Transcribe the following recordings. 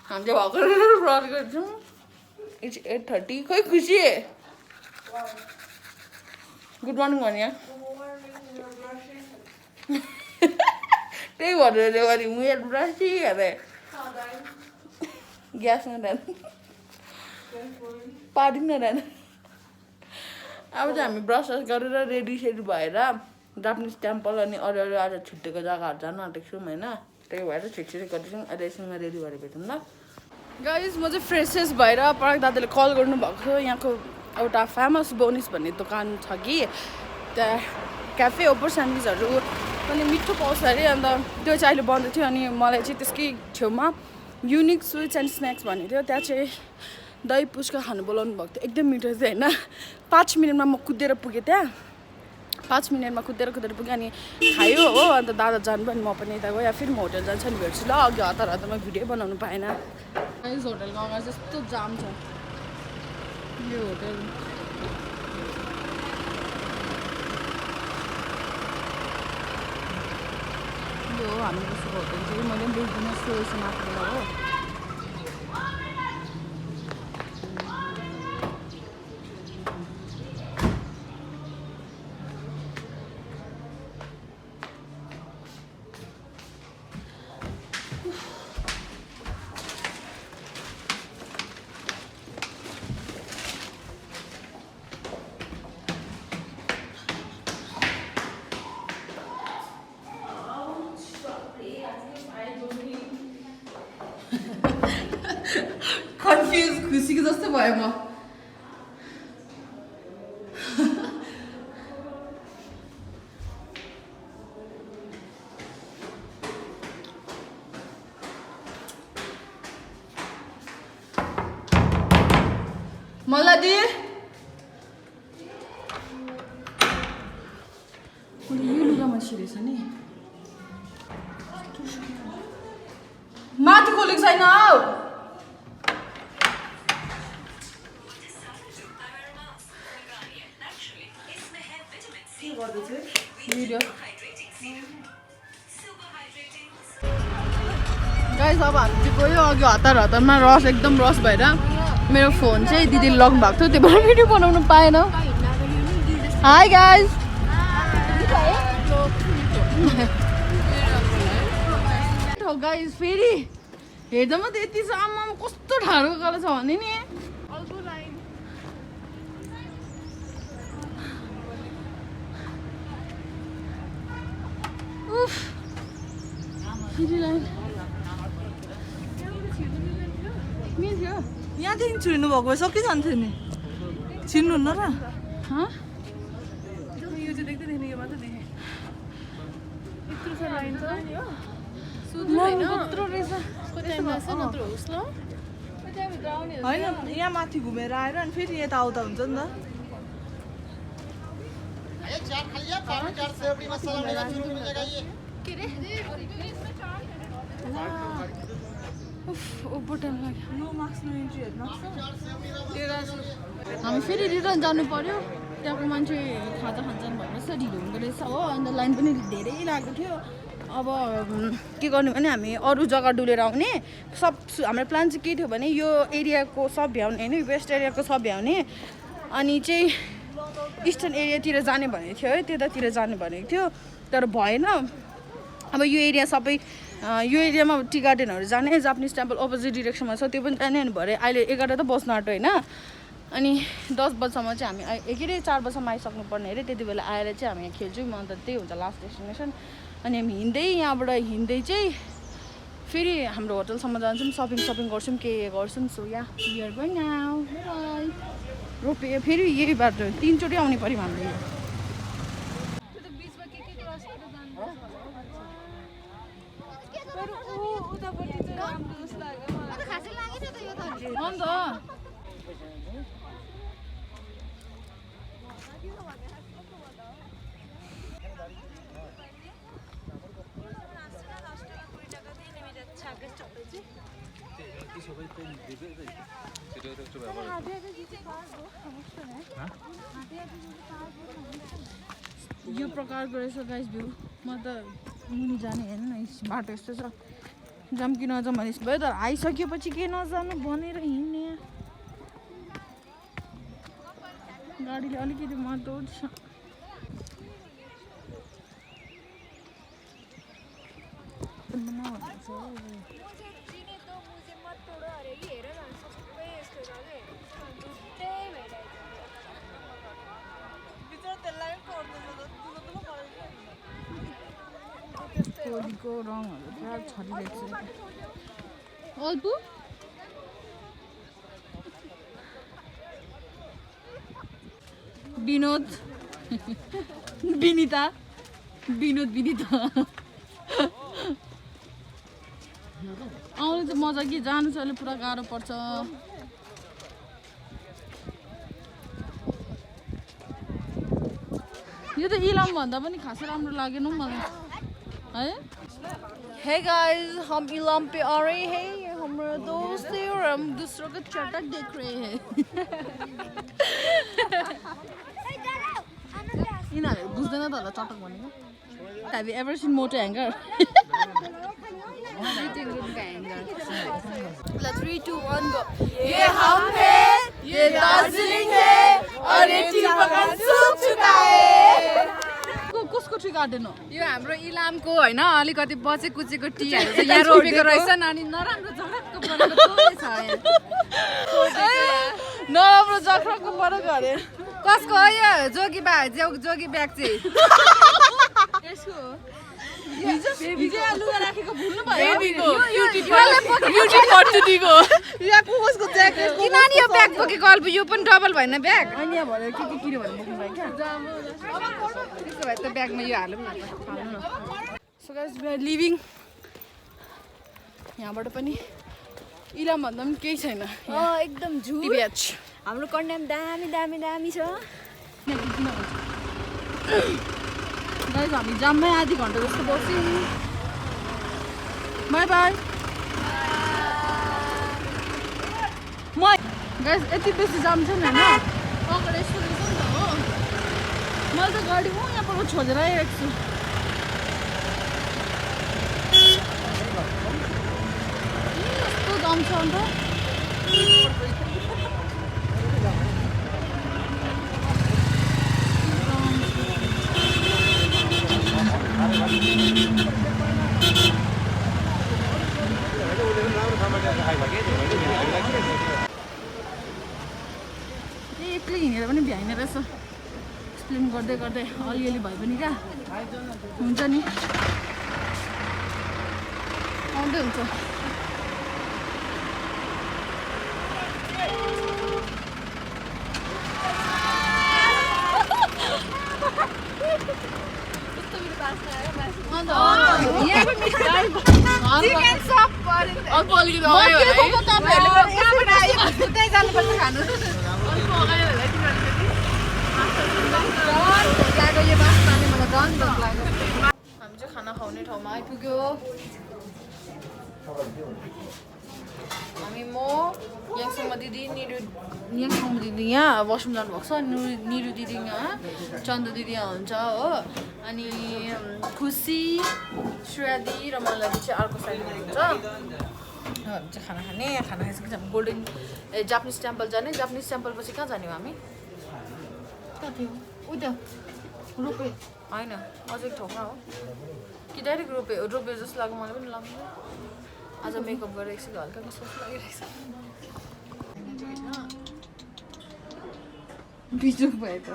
हामीले भर्खर ब्रस गर्छौँ इट्स 8:30 खोइ खुसी गुड मर्निङ भन्यो त्यही भनेर अरे मुएर ब्रसी अरे ग्यासमा रान पार्दिन रान अब चाहिँ हामी ब्रस गरेर रेडी सेडी भएर जापानिज टेम्पल अनि अरू अरू आज छुट्टीको जग्गाहरू जानु आँटेको छौँ होइन त्यही भएर छिटछिटो गर्दैछौँ अहिले एकछिनमा रेडी भएर भेटौँ ल गाइज म चाहिँ फ्रेसेस भएर पराग दादाले कल गर्नुभएको थियो यहाँको एउटा फेमस बोनिस भन्ने दोकान छ कि त्यहाँ क्याफे ओपर स्यान्डविचहरू पनि मिठो पाउँछ अरे अन्त त्यो चाहिँ अहिले बन्द थियो अनि मलाई चाहिँ त्यसकै छेउमा युनिक स्विट्स एन्ड स्न्याक्स भन्ने थियो त्यहाँ चाहिँ दही पुच्का खानु बोलाउनु भएको थियो एकदम मिठो थियो होइन 5 मिनटमा म कुदेर पुगेँ त्यहाँ 5 मिनटमा कुदेर पुगेँ अनि खायो हो अन्त दादा जानुभयो अनि म पनि यता गएँ फेरि म होटल जान्छ नि भेट्छु ल अघि हतारमा भिडियो बनाउनु पाएन होटलको अगाडि जस्तो जाम छ यो होटल यो हो हाम्रो जस्तो होटल चाहिँ मैले पनि बुझ्दिनँ सोएसम्म आएको हो कन्फ्युज खुसीको जस्तो भयो म मलाई यो लुगामा छिरेछ नि माथि खोलेको छैन हौ गाइस अब हामी चाहिँ गयो अघि हतारमा रस एकदम रस भएर मेरो फोन चाहिँ दिदीले लग्नु भएको थियो त्यो भएर भिडियो बनाउनु पाएन हाई गाइस गाइस फेरि हेर्दा म त यति छ आमा कस्तो ठाडो गएर छ भने नि यहाँदेखि छिर्नु भएको भए सकिजान्थ्यो नि छिर्नुहुन्न र यो चाहिँ देख्दै थिएन यो मात्रै देखेँ यत्रो छ लाइन छ होइन यहाँ माथि घुमेर आएर अनि फेरि यता आउँदा हुन्छ नि हामी फेरि रिटर्न जानु पर्यो त्यहाँको मान्छे खाजा खान्छन् भनेर चाहिँ ढिलो हुँदो रहेछ हो अन्त लाइन पनि धेरै लागेको थियो अब के गर्नु भने हामी अरू जग्गा डुलेर आउने सब हाम्रो प्लान चाहिँ के थियो भने यो एरियाको सब भ्याउने होइन वेस्ट एरियाको सब भ्याउने अनि चाहिँ इस्टर्न एरियातिर जाने भनेको थियो है त्यतातिर जाने भनेको थियो तर भएन अब यो एरिया सबै यो एरियामा टी गार्डनहरू जाने जापानिज टेम्पल अपोजिट डिरेक्सनमा छ त्यो पनि जाने अनि भरे अहिले 11 त बस्नु आँट्यो होइन अनि 10 बजीसम्म चाहिँ हामी के अरे 4 बजीसम्म आइसक्नु पर्ने अरे त्यति बेला आएर चाहिँ हामी यहाँ खेल्छौँ अन्त त्यही हुन्छ लास्ट डेस्टिनेसन अनि हामी हिँड्दै यहाँबाट हिँड्दै चाहिँ फेरि हाम्रो होटलसम्म जान्छौँ सपिङ गर्छौँ के गर्छौँ so yeah we are going now by ropeway फेरि यही बाटो 3 चोटि आउनु पर्यो हामीले अन्त यो प्रकारको रहेछ गाइस भ्यू म त मुनि जाने हेर्नु न बाटो यस्तो छ जाम कि नजाउँ भने भयो तर आइसकेपछि के नजानु भनेर हिँड्ने गाडीले अलिकति माटो छ होलीको रङहरू पुरा छरिरहेको छ अल्पु विनोद विनिता आउनु चाहिँ मजा कि जानु चाहिँ अहिले पुरा गाह्रो पर्छ यो त इलाम भन्दा पनि खासै राम्रो लागेन हौ मलाई है हे गाइस हम इलाम पे आ रहे हैं हमारा दोस्त है और हम दूसरों का चटक देख रहे हैं यिनीहरू बुझ्दैन त होला चटक भनेको Have you ever seen motor hanger? Let's 3, 2, 1 go. ये हम हैं, ये दार्जिलिङ है और ये टी बगान सूख चुका है कसको टी गार्डन हो यो हाम्रो इलामको हैन अलिकति बचे कुचेको टीहरु चाहिँ यहाँ रोपेको रहेछ अनि नराम्रो जग्गाको परेको छ नराम्रो जग्गाको परेको अरे कसको हो यो जोगी ब्याग चाहिँ यसको हिजो लुगा राखेको भुल्नु भयो ब्युटी फर्टुटीको यहाँ कुकसको ज्याकेट किन नि यो ब्याग बोकेको अल्प यो पनि डबल भएन ब्याग अनि यहाँ भनेर के किन्यो भने बोक्नु भयो क्या त्यसो भए त ब्यागमा यो हालौँ न so guys we are leaving यहाँबाट पनि इलाम भन्दा पनि केही छैन एकदम झुट टिबिएच हाम्रो कन्याम दामी छ गाइस हामी जाममै आधी घन्टा जस्तो बस्यौँ बाई बाई गाइस यति बेसी जाम छ नि होइन अगाडि यस्तो रहेछ नि त हो मैले त गाडी म यहाँबाट छोडेर आइरहेको छु कस्तो जाम छ अन्त एक्लै हिँडेर पनि भ्याइन रहेछ एक्सप्लेन गर्दै गर्दै अलिअलि भए पनि क्या हुन्छ नि आउँदै हुन्छ हामी चाहिँ खाना खुवाउने ठाउँमा आइपुग्यो हामी म याङसम्म दिदी याङसम्म दिदी यहाँ वासरुम जानुभएको छ निरु दिदी यहाँ चन्द दिदी यहाँ हुन्छ हो अनि खुसी श्रेया दिदी र मलाई चाहिँ अर्को साइडमा हुन्छ हामी चाहिँ खाना खाने खाना खाइसकेपछि हामी गोल्डन जापानिज टेम्पल जाने जापानिज टेम्पल पछि कहाँ जाने हो हामी कहाँ थियो उता रोपे होइन अझै एक ठाउँमा हो कि डाइरेक्ट रोपे जस्तो लाग्यो मलाई पनि लाग्दैन आज मेकअप गरेर एकछिन हल्का कस्तो लागिरहेछ बिजोक भयो त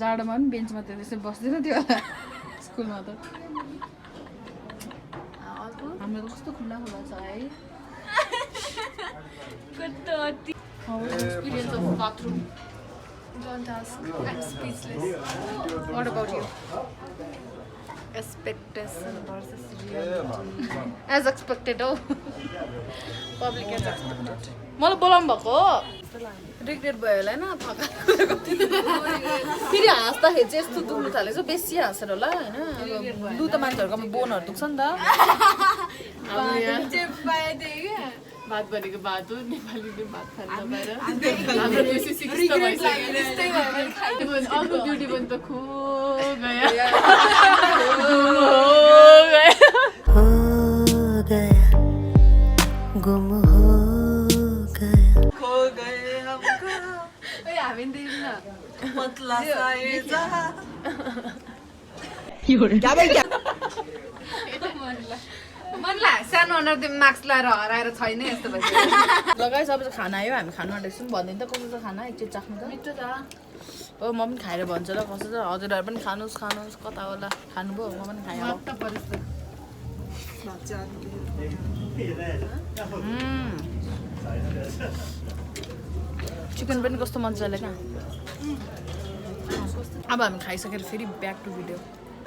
जाडोमा पनि बेन्चमा त त्यसै बस्दैन थियो होला स्कुलमा त हाम्रो त कस्तो खुल्ला खुल्ला छ है experience of bathroom Don't ask. I'm speechless. What about you? Expectation versus reality. As expected हो पब्लिक एज एक्सपेक्टेड मलाई बोलाउनु भएको हो रिग्रेट भयो होला होइन फेरि हाँस्दाखेरि चाहिँ यस्तो दुख्नु थालेछ बेसी हाँसेर होला होइन दु त मान्छेहरूकोमा बोनहरू दुख्छ नि त भात भनेको भात हो नेपालीले भात खानु नपाएर हाम्रो बेसी सिकिस्त भइसक्यो अर्को ड्युटी पनि त खो गयो गुम हो गया खो गए हम कहाँ हामी दिन्न पतला सा ये जहाँ मनला सानो अनुहार त्यो मास्क लगाएर हराएर छैन यस्तो भइसक्यो लगाइ सबै खाना आयो हामी खानु आँटेको छौँ भनिदिनु त कस्तो छ खाना एकचोटि चाख्नु त मिठो छ हो म पनि खाएर भन्छु ल कस्तो छ हजुरहरू पनि खानुहोस् खानुहोस् कता होला खानुभयो म पनि खाएँ अब मत परिस्थ चिकन पनि कस्तो मजाले क्या अब हामी खाइसकेर फेरि ब्याक टु भिडियो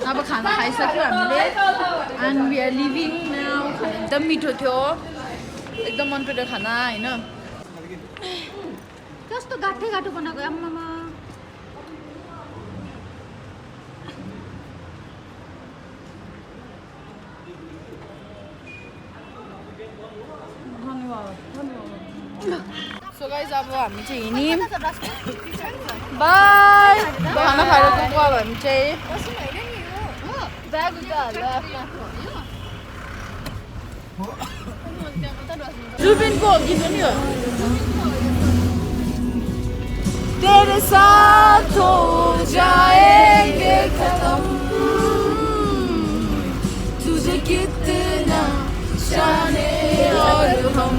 अब खाना खाइसक्यो हामीले and we are leaving now एकदम मिठो थियो एकदम मन पऱ्यो खाना होइन कस्तो गाठे गाठो बनाएको आम्मामा सो गाइस अब हामी चाहिँ हिँड्यौँ बाई खाना खाएर गएको अब हामी चाहिँ ब्याग उता हाल्दा जुबिनको हो गीत पनि हो तेरे साथ हो जाएंगे खत्म तुझे कितना जाने और हम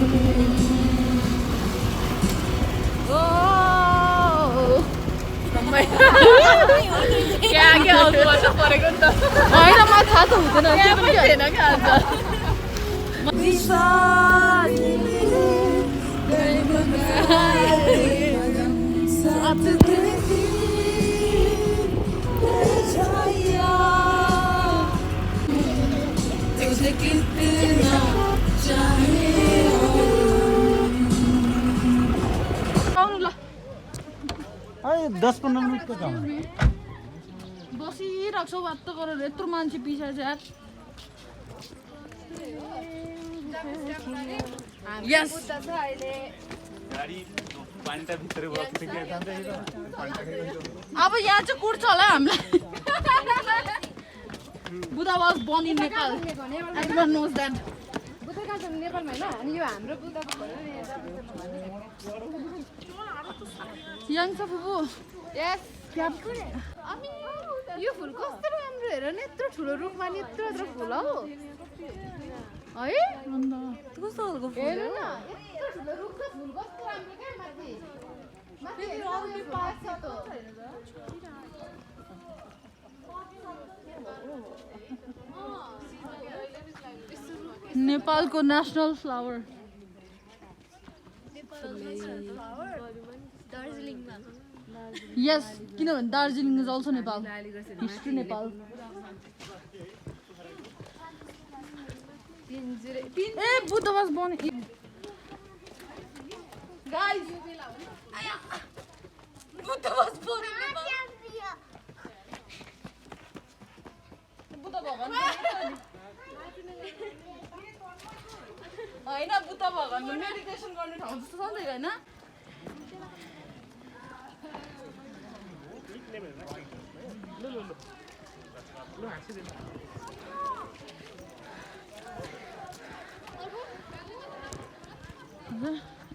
क्या आउनु पर्छ परेको नि त होइन मलाई थाहा त हुँदैन के पनि छैन क्या आज आउनु ल 10-15 मिनट को काम बसिरहेको छौ बात त गरेर यत्रो मान्छे पिछाडि चाहिँ यस अब यहाँ चाहिँ कुर्छ होला हामीलाई Buddha was born in Nepal. Everyone knows that. बुद्धका छ नेपालमा हैन अनि यो हाम्रो बुद्धको भयो नि यङ छ फुपू यस अनि यो फुल कस्तो राम्रो हेर न यत्रो ठुलो रुखमा नि यत्रो यत्रो फुल हौ है अन्त कस्तो खालको फुल हेर न यत्रो ठुलो रुखको फुल कस्तो राम्रो के माथि माथि आउने पास छ त नेपालको नेसनल फ्लावर यस किनभने Darjeeling is also Nepal history Nepal A Buddha was born guys Buddha was born in Nepal Buddha भगवान होइन बुद्ध भगवानको मेडिटेसन गर्ने ठाउँ जस्तो छ नि त होइन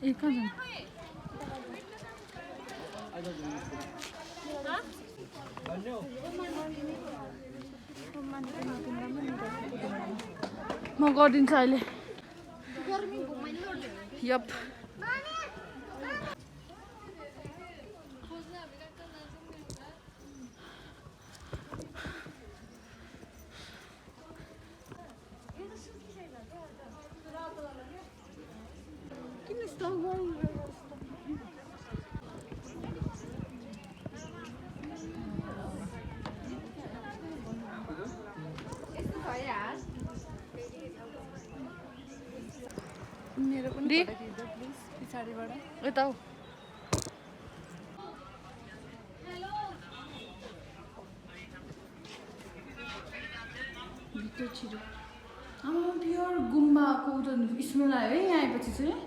ए कहाँ जानु म गरिदिन्छु अहिले यप मेरो पनि दी प्लिज पछाडीबाट यता हो भित्र छिटो प्योर गुम्बाको त स्मेल आयो है यहाँ आएपछि चाहिँ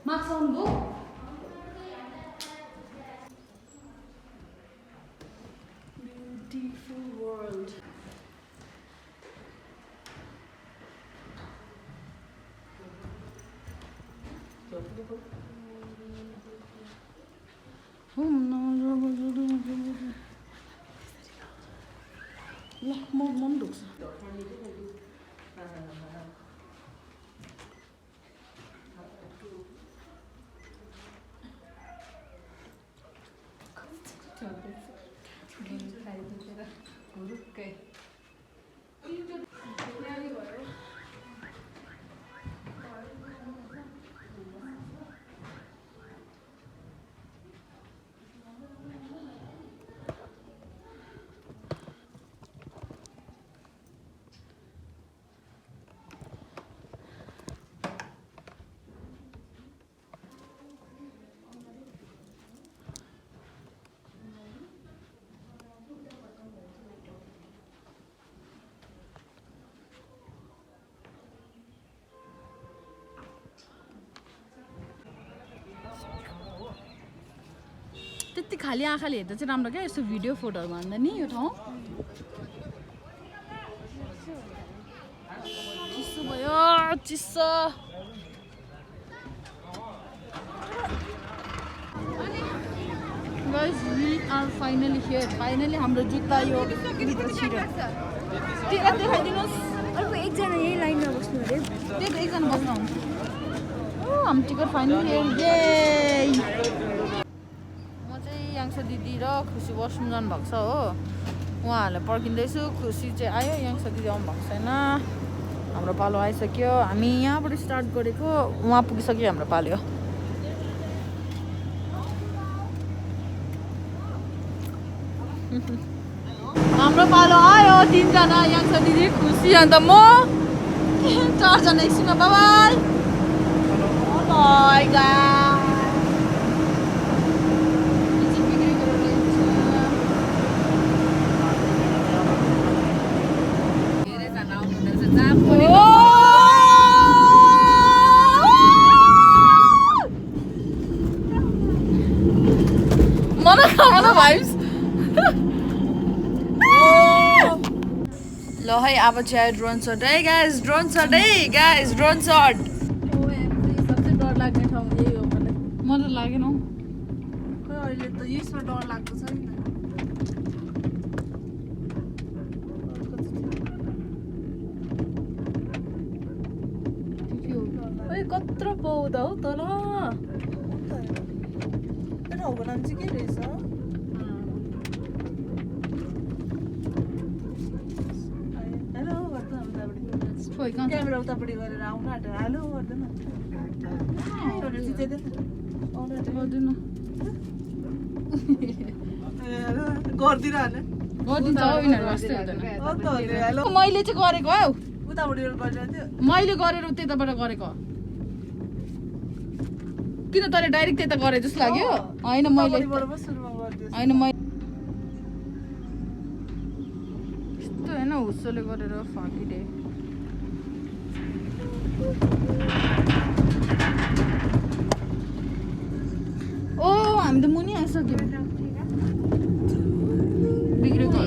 मार्क्स आउनुभयो ल मन दुख्छ त्यति खाली आँखाले हेर्दा चाहिँ राम्रो क्या यस्तो भिडियो फोटोहरू भन्दा नि यो ठाउँ चिसो भयो चिसो Guys, we are finally here. Finally हाम्रो जुत्ता यो भित्र छिर्यो तेरा देखाइदिनुहोस् अर्को एकजना यही लाइनमा बस्नु अरे त्यही त एकजना बस्न हुन्छ हाम्रो टिकट फाइनली ये म चाहिँ याङ्सा दिदी र खुसी वासरुम जानुभएको छ हो उहाँहरूलाई पर्खिँदैछु खुसी चाहिँ आयो याङ्सा दिदी आउनु भएको छैन हाम्रो पालो आइसक्यो हामी यहाँबाट स्टार्ट गरेको उहाँ पुगिसक्यो हाम्रो पालो हाम्रो पालो आयो 3 जना याङ्सा दिदी खुसी अन्त म 4 जना एकछिनमा bye-bye my god Mana vibes ल है अब चाहिँ ड्रोन शट है गाइस ड्रोन शट है गाइस ड्रोन शट सबसे डर लाग्ने ठाउँ यही हो मलाई मलाई लागेन हौ खै अहिले त यसमा डर लाग्दो छैन ओइ कत्रो पाउँदा हौ तल त्यो ठाउँको नाम चाहिँ के रहेछ हेलो गर्दा उतापट्टि क्यामेरा उतापट्टि गरेर आउनु आँट्यो हेलो गर्दैन एउटा जितेदैन गर्दिन गरिदिइरहने गरिदिन्छ हौ यिनीहरू वास्तै हुँदैन हेलो मैले चाहिँ गरेको हौ उतापट्टि गरिरहेको थियो मैले गरेर त्यताबाट गरेको किन तैँले डाइरेक्ट त्यता गरे जस्तो लाग्यो होइन मैले सुरुमा गरिदियो होइन मैले यस्तो होइन हुस्सोले गरेर फाकिदे ओ हामी त मुनि आइसक्यौँ बिग्रेको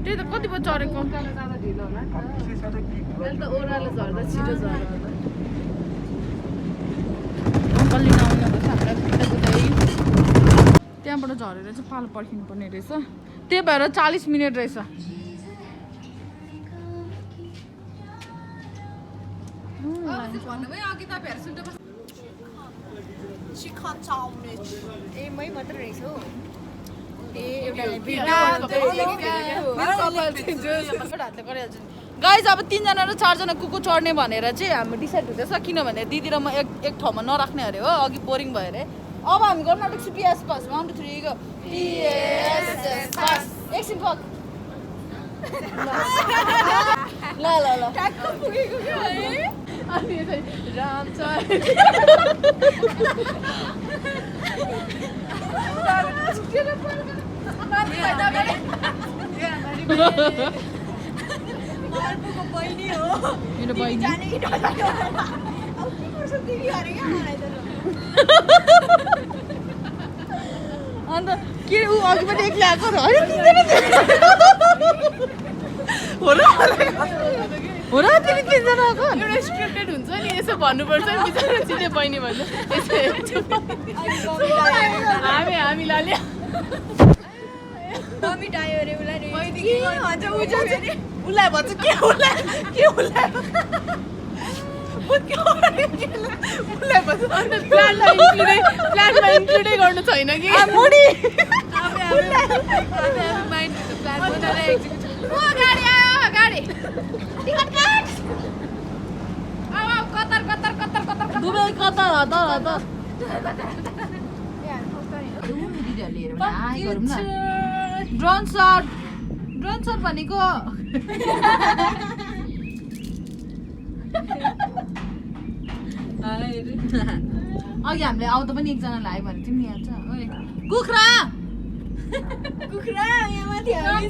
त्यही त कति बजी चढेको ओह्रालो झर्दा छिटो झर्दा अङ्कल लिन आउनु हामीलाई कुदाई त्यहाँबाट झरेर चाहिँ पालो पर्खिनु पर्ने रहेछ त्यही भएर 40 मिनट रहेछ चिकन चाउमिन ए मै मात्र रहेछ हौ गाइज अब 3 जना र 4 जना कुकुर चढ्ने भनेर चाहिँ हामी डिसाइड हुँदैछ किनभने दिदी र म एक ठाउँमा नराख्ने अरे हो अघि बोरिङ भयो अरे अब हामी गर्न आँटेको PS pass 1 2 3 go PS pass एकछिन पक ल ल ल ट्याक्क पुगेको क्या है अनि राम मेरो बहिनी अन्त के ऊ अघि पनि एक्लै आएको र हो र तिमी तिनजना आएको एउटा स्क्रिप्टेड हुन्छ नि यसो भन्नुपर्छ नि बिचारा चिने बहिनी भन्नु हामी लाले मम्मी टायो अरे उसलाई उसलाई भन्छ के उसलाई प्लानमा इन्क्लुडै गर्नु छैन कि मुडी गाडी आयो गाडी टिकट काट कतार दुबई कतार ड्रोन सट भनेको अघि हामीले आउँदा पनि एकजना लाग्यो भने तिमी याद छ कुखुरा यहाँ माथि हामी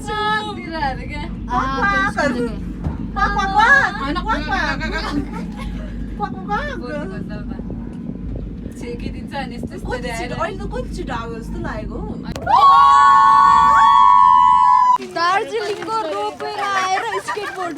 छेकिदिन्छ अनि यस्तो अहिले त कति छिटो आएको जस्तो लागेको दार्जिलिङको रोपवेमा आएर स्केटबोर्ड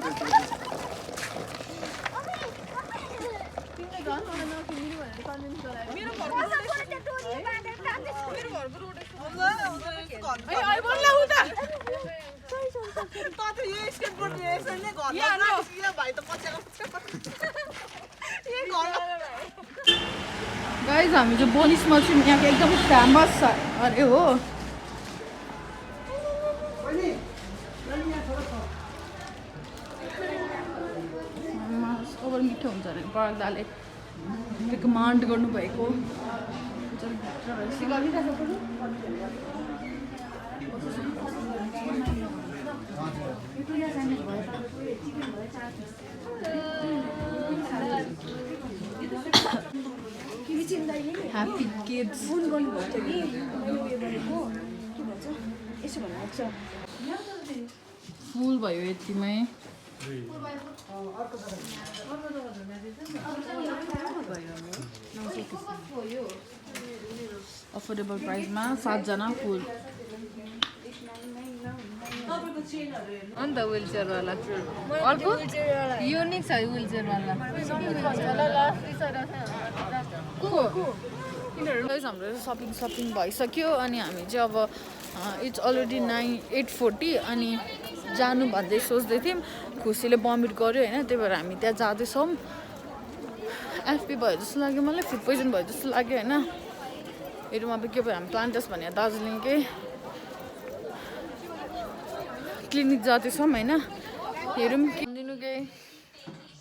गाइज हामी जो बोनिसमा छौँ यहाँको एकदम फेमस छ अरे हो ओभर मिठो हुन्छ अरे पर्दाले रिकमान्ड गर्नुभएको ह्याप्पी किड्स फोन गर्नुभएको थियो कि मैले उयो गरेको के भन्छ यसो भन्नुहुन्छ फुल भयो यतिमै अफोर्डेबल प्राइसमा 7 जना फुल अन्त व्हिल चेयरवाला अर्को युनिक छ व्हिल चेयरवाला हाम्रो सपिङ भइसक्यो अनि हामी चाहिँ अब इट्स अलरेडी 8:40 अनि जानु भन्दै सोच्दै थियौँ खुसीले बमिट गर्यो होइन त्यही भएर हामी त्यहाँ जाँदैछौँ एफपी भयो जस्तो लाग्यो मलाई फुड पोइजन भयो जस्तो लाग्यो होइन हेरौँ अब के भयो हामी प्लान्टस भने दार्जिलिङकै क्लिनिक जाँदैछौँ होइन हेरौँ दिनु केही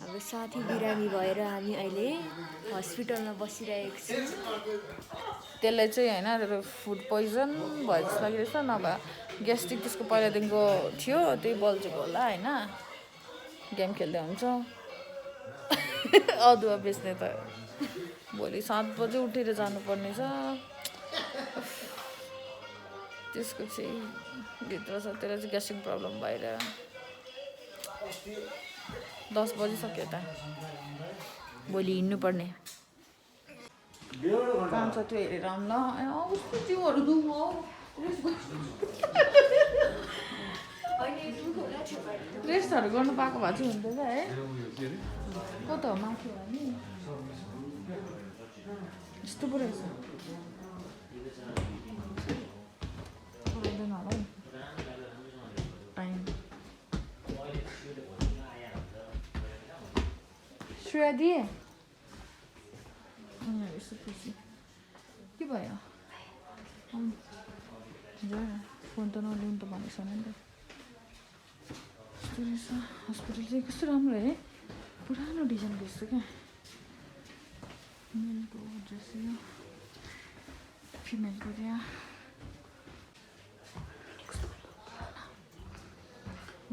अब साथी बिरामी भएर हामी अहिले हस्पिटलमा बसिरहेको छौँ त्यसलाई चाहिँ होइन फुड पोइजन भयो जस्तो लागिरहेछ नभए ग्यास्ट्रिक त्यसको पहिलादेखिको थियो त्यही बल्झेको होला होइन गेम खेल्दै हुन्छ अदुवा बेच्ने त भोलि 7 बजे उठेर जानुपर्ने छ त्यसको चाहिँ भित्र छ त्यसलाई चाहिँ ग्यास्ट्रिक प्रब्लम भएर 10 बजिसक्यो त भोलि हिँड्नुपर्ने काम छ त्यो हेरेर आउँ ल उसको जिउहरू दुखाउ रेस्टहरू गर्नु पाएको भए चाहिँ हुन्थ्यो है कता हो माथि हो नि यस्तो पो रहेछ होला हौ टाइम श्रेया दिए यसो खुसी के भयो फोन त नलिउनु त भनेको छैन नि त यस्तो रहेछ हस्पिटल चाहिँ कस्तो राम्रो है पुरानो डिजाइनको जस्तो क्या मेलको ड्रेस यो फिमेलको त्यहाँ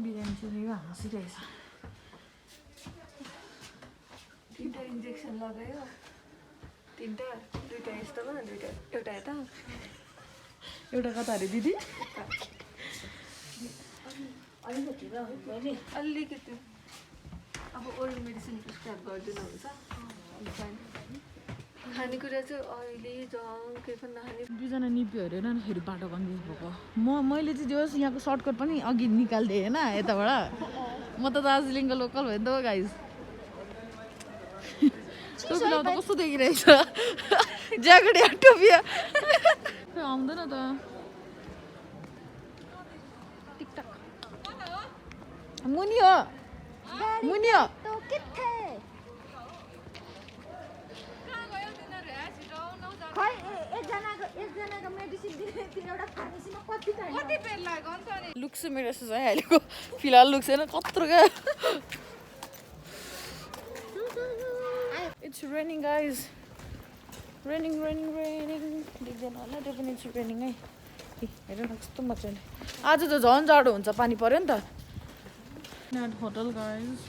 बिरामी चाहिँ यो हाँसिरहेछ तिनवटा इन्जेक्सन लगायो दुईवटा यस्तोमा एउटा यता एउटा कता अरे दिदी अलिकति अब ओरल मेडिसिन प्रिस्क्राइब गरिदिनु हुन्छ खानेकुरा चाहिँ अहिले केही पनि नखाने। दुईजना निप्यो अरे होइन फेरि बाटो कन्फ्युज भएको मैले चाहिँ जे होस् यहाँको सर्टकट पनि अघि निकालिदिएँ होइन यताबाट म त दार्जिलिङको लोकल भयो नि त गाइज टोपी त कस्तो देखिरहेछ ज्याकेट या टोपी आउँदैन त टिकटक मुनि हो मुनि हो लुक्स मेरो यस्तो छ है अहिलेको फिलहाल लुक्स होइन कत्रो क्या इट्स रेनिङ गाइज रेनिङ देख्दैन होला त्यो पनि इट्स रेनिङ है हेर न कस्तो मजाले आज त झन् जाडो हुन्छ पानी पऱ्यो नि त होटल गाइज